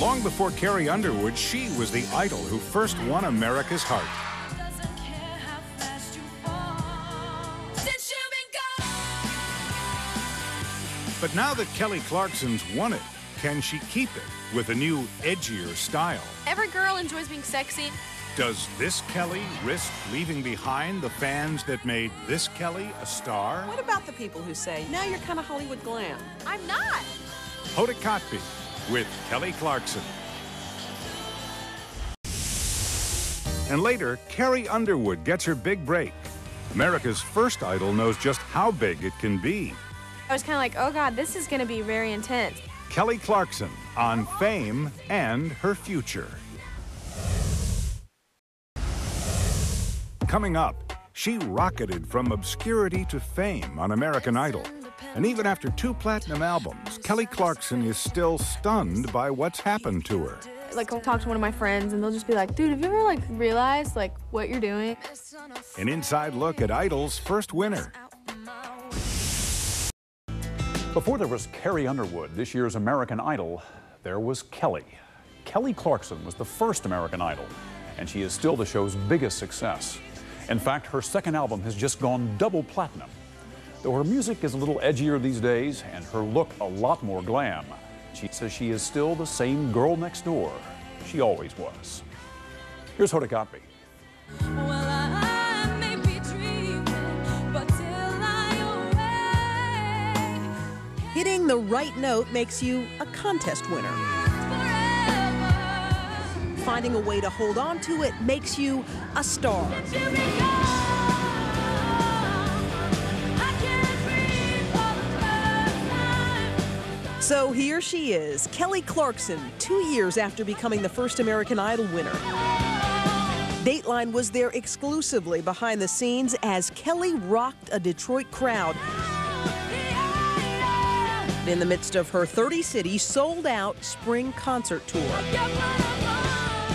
Long before Carrie Underwood, she was the idol who first won America's heart. But now that Kelly Clarkson's won it, can she keep it with a new, edgier style? Every girl enjoys being sexy. Does this Kelly risk leaving behind the fans that made this Kelly a star? What about the people who say, now you're kind of Hollywood glam? I'm not. Hoda Kotb with Kelly Clarkson. And later, Carrie Underwood gets her big break. America's first idol knows just how big it can be. I was kind of like, oh God, this is going to be very intense. Kelly Clarkson on fame and her future. Coming up, she rocketed from obscurity to fame on American Idol. And even after 2 platinum albums, Kelly Clarkson is still stunned by what's happened to her. Like, I'll talk to one of my friends and they'll just be like, dude, have you ever realized what you're doing? An inside look at Idol's first winner. Before there was Carrie Underwood, this year's American Idol, there was Kelly. Kelly Clarkson was the first American Idol, and she is still the show's biggest success. In fact, her second album has just gone double platinum. Though her music is a little edgier these days and her look a lot more glam, she says she is still the same girl next door she always was. Here's Hoda Kotb. Hitting the right note makes you a contest winner. Finding a way to hold on to it makes you a star. So here she is, Kelly Clarkson, 2 years after becoming the first American Idol winner. Dateline was there exclusively behind the scenes as Kelly rocked a Detroit crowd in the midst of her 30-city sold-out spring concert tour.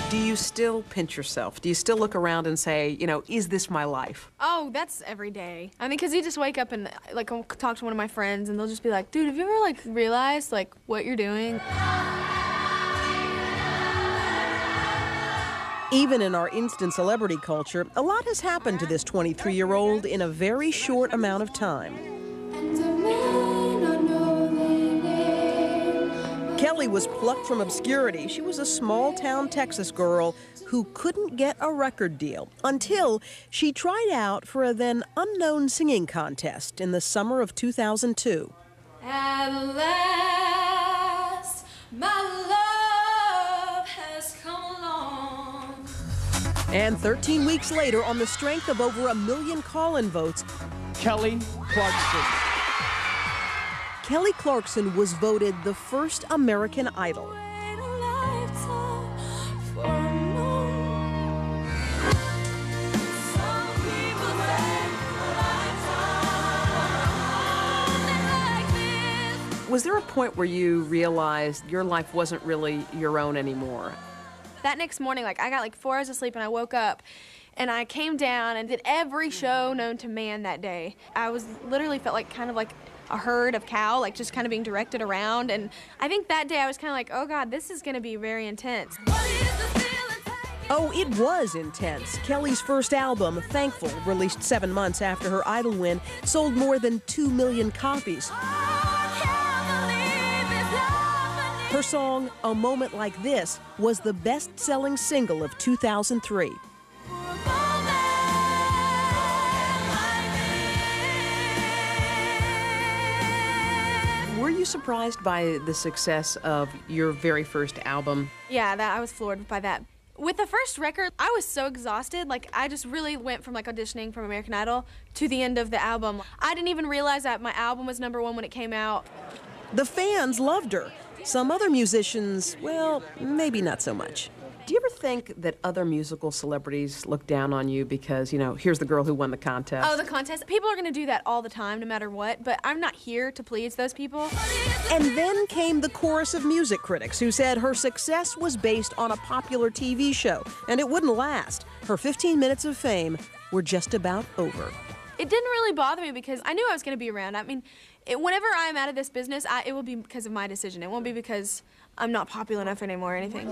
Do you still pinch yourself? Do you still look around and say, you know, is this my life? Oh, that's every day. I mean, because you just wake up and I'll talk to one of my friends and they'll just be like, dude, have you ever realized what you're doing? Even in our instant celebrity culture, a lot has happened to this 23-year-old in a very short amount of time. Kelly was plucked from obscurity. She was a small-town Texas girl who couldn't get a record deal until she tried out for a then unknown singing contest in the summer of 2002. At last, my love has come along. And 13 weeks later, on the strength of over 1 million call-in votes, Kelly Clarkson. Kelly Clarkson was voted the first American Idol. Was there a point where you realized your life wasn't really your own anymore? That next morning, I got 4 hours of sleep and I woke up and I came down and did every show known to man that day. I literally felt kind of like a herd of cow, just kind of being directed around. And I think that day I was kind of like, oh God, this is going to be very intense. Oh, it was intense. Kelly's first album, Thankful, released 7 months after her Idol win, sold more than 2 million copies. Her song, A Moment Like This, was the best-selling single of 2003. Were you surprised by the success of your very first album? Yeah, I was floored by that. With the first record, I was so exhausted. I just really went from auditioning from American Idol to the end of the album. I didn't even realize that my album was #1 when it came out. The fans loved her. Some other musicians, well, maybe not so much. Do you ever think that other musical celebrities look down on you because, here's the girl who won the contest? Oh, the contest? People are going to do that all the time, no matter what, but I'm not here to please those people. And then came the chorus of music critics who said her success was based on a popular TV show, and it wouldn't last. Her 15 minutes of fame were just about over. It didn't really bother me because I knew I was going to be around. I mean, whenever I'm out of this business, it will be because of my decision. It won't be because I'm not popular enough anymore or anything.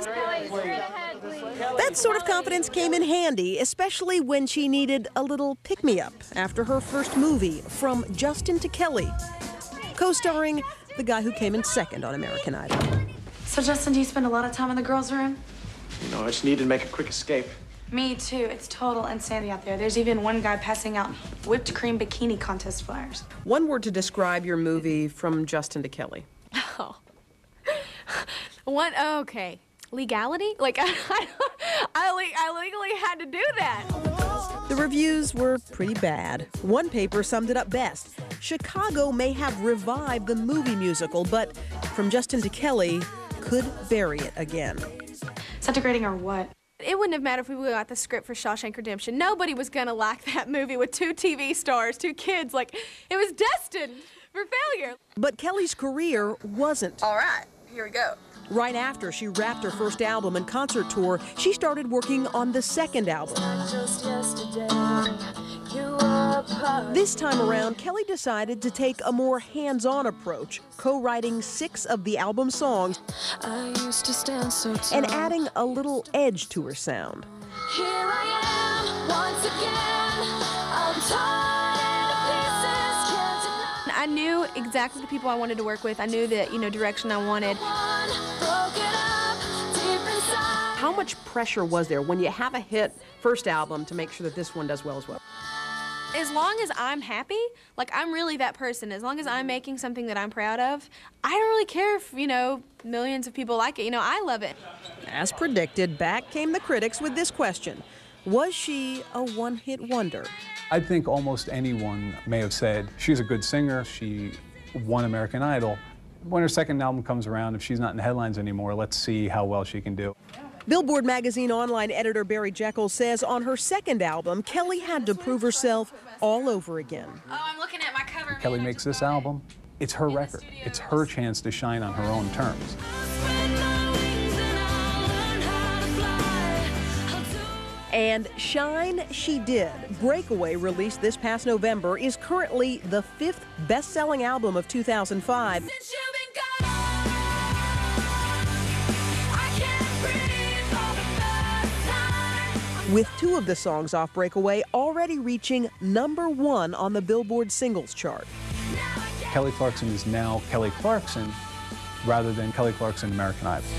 That sort of confidence came in handy, especially when she needed a little pick-me-up after her first movie, From Justin to Kelly, co-starring the guy who came in second on American Idol. So, Justin, do you spend a lot of time in the girls' room? No, I just needed to make a quick escape. Me too. It's total insanity out there. There's even one guy passing out whipped cream bikini contest flyers. One word to describe your movie, From Justin to Kelly. Oh. Okay. Legality? Like, I legally had to do that. The reviews were pretty bad. One paper summed it up best. Chicago may have revived the movie musical, but From Justin to Kelly could bury it again. Is that degrading or what? It wouldn't have mattered if we got the script for Shawshank Redemption. Nobody was gonna like that movie with 2 TV stars, 2 kids. Like, it was destined for failure. But Kelly's career wasn't. All right, here we go. Right after she wrapped her first album and concert tour, she started working on the second album. This time around, Kelly decided to take a more hands-on approach, co-writing 6 of the album songs and adding a little edge to her sound. Here I am, once again, I'm I knew exactly the people I wanted to work with. I knew the direction I wanted. How much pressure was there when you have a hit first album to make sure that this one does well as well? As long as I'm happy, like I'm really that person, as long as I'm making something that I'm proud of, I don't really care if, millions of people like it. I love it. As predicted, back came the critics with this question. Was she a one-hit wonder? I think almost anyone may have said, she's a good singer, she won American Idol. When her second album comes around, if she's not in the headlines anymore, let's see how well she can do. Billboard magazine online editor Barry Jekyll says on her second album, Kelly had to prove herself all over again. Oh, I'm looking at my cover. Kelly makes this album, it's her record. It's her chance to shine on her own terms. And shine she did. Breakaway, released this past November, is currently the 5th best-selling album of 2005. With 2 of the songs off Breakaway already reaching #1 on the Billboard singles chart. Kelly Clarkson is now Kelly Clarkson rather than Kelly Clarkson American Idol.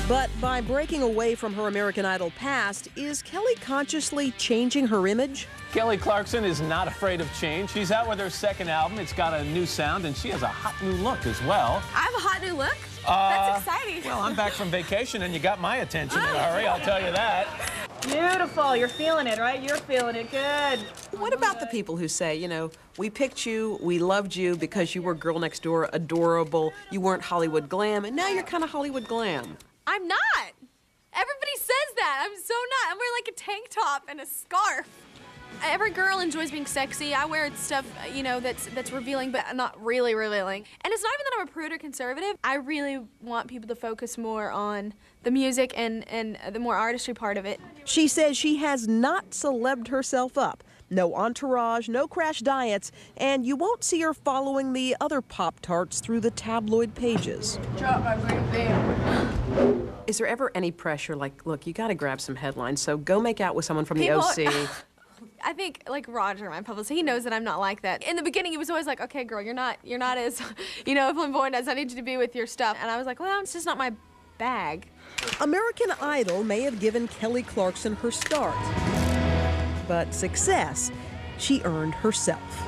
But by breaking away from her American Idol past, is Kelly consciously changing her image? Kelly Clarkson is not afraid of change. She's out with her second album. It's got a new sound, and she has a hot new look as well. I have a hot new look? That's exciting. Well, I'm back from vacation, and you got my attention in a hurry, I'll tell you that. Beautiful. You're feeling it, right? You're feeling it. Good. What about the people who say, we picked you, we loved you because you were girl next door, adorable, you weren't Hollywood glam, and now you're kind of Hollywood glam? I'm not. Everybody says that. I'm so not. I'm wearing like a tank top and a scarf. Every girl enjoys being sexy. I wear stuff, that's revealing, but not really revealing. And it's not even that I'm a prude or conservative. I really want people to focus more on the music and the more artistry part of it. She says she has not celebed herself up. No entourage, no crash diets, and you won't see her following the other Pop-Tarts through the tabloid pages. Drop my green bean. Is there ever any pressure, like, look, you gotta grab some headlines, so go make out with someone from the OC? I think, like Roger, my publicist, he knows that I'm not like that. In the beginning, he was always like, okay, girl, you're not as, flamboyant as I need you to be with your stuff. And I was like, well, it's just not my bag. American Idol may have given Kelly Clarkson her start, but success she earned herself.